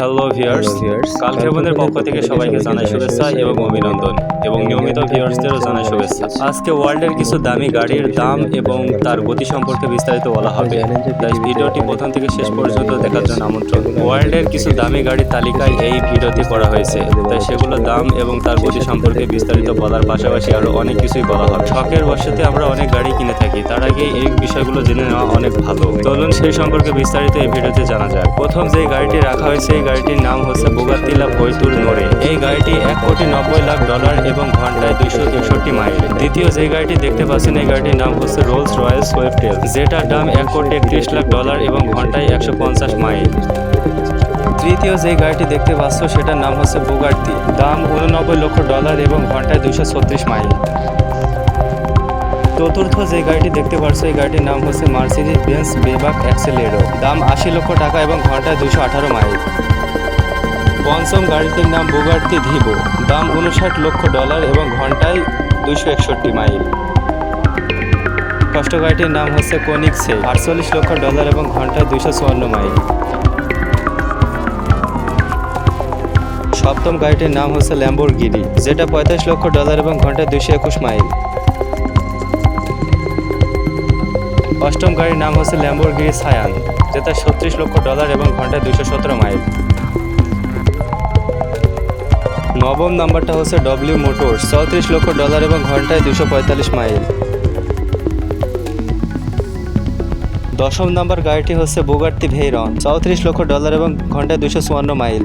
Hello viewers, কাল ভ্রমণের পক্ষ থেকে সবাইকে জানাই শুভেচ্ছা এবং অভিনন্দন এবং নিয়মিত ভিউয়ার্সদেরও জানাই শুভেচ্ছা। আজকে ওয়ার্ল্ডের কিছু দামি গাড়ির দাম এবং তার গতি সম্পর্কে বিস্তারিত বলা হবে, তাই ভিডিওটি প্রথম থেকে শেষ পর্যন্ত দেখার জন্য আমন্ত্রণ। ওয়ার্ল্ডের কিছু দামি গাড়ির তালিকায় এই ভিডিওটি করা হয়েছে, তাই সেগুলোর দাম এবং তার গতি সম্পর্কে বিস্তারিত বলার পাশাপাশি আরও অনেক কিছুই বলা হবে। শখের বশতে আমরা অনেক গাড়ি কিনে থাকি, তার আগে এই বিষয়গুলো জেনে নেওয়া অনেক ভালো। চলুন সেই সম্পর্কে বিস্তারিত এই ভিডিওতে জানা যাক। প্রথম যে গাড়িটি রাখা হয়েছে এই গাড়িটির নাম হচ্ছে বুগাত্তি লা ভৈতুর নোরে। এই গাড়িটি $1,90,00,000 এবং ঘন্টায় 261 মাইল। দ্বিতীয় যে গাড়িটি দেখতে পাচ্ছেন এই গাড়িটির নাম হচ্ছে রোলস রয়েল সুইফটেল, যেটার দাম $1,31,00,000 এবং ঘন্টায় 150 মাইল। তৃতীয় যে গাড়িটি দেখতে পাচ্ছ সেটার নাম হচ্ছে বুগাত্তি, দাম $89,00,000 এবং ঘন্টায় 236 মাইল। চতুর্থ যে গাড়িটি দেখতে পাচ্ছ এই গাড়িটির নাম হচ্ছে মার্সিডিজ বেঞ্জ মেবাক অ্যাক্সেলেরো, দাম $80,00,000 এবং ঘন্টায় 218 মাইল। পঞ্চম গাড়িটির নাম বুগাত্তি ভিভো, দাম $59,00,000 এবং ঘন্টায় 261 মাইল। ষষ্ঠ গাড়িটির নাম হচ্ছে কোনিগসে, $48,00,000 এবং ঘন্টায় 254 মাইল। সপ্তম গাড়িটির নাম হচ্ছে ল্যাম্বোরগিনি, যেটা $35,00,000 এবং ঘন্টায় 221 মাইল। অষ্টম গাড়ির নাম হচ্ছে ল্যাম্বোরগিনি সায়ান, যেটা $36,00,000 এবং ঘন্টায় 217 মাইল। নবম নাম্বারটা হচ্ছে ডব্লিউ মোটরস, $34,00,000 এবং ঘন্টায় 245 মাইল। দশম নাম্বার গাড়িটি হচ্ছে বুগাত্তি ভেইরন, $34,00,000 এবং ঘন্টায় 254 মাইল।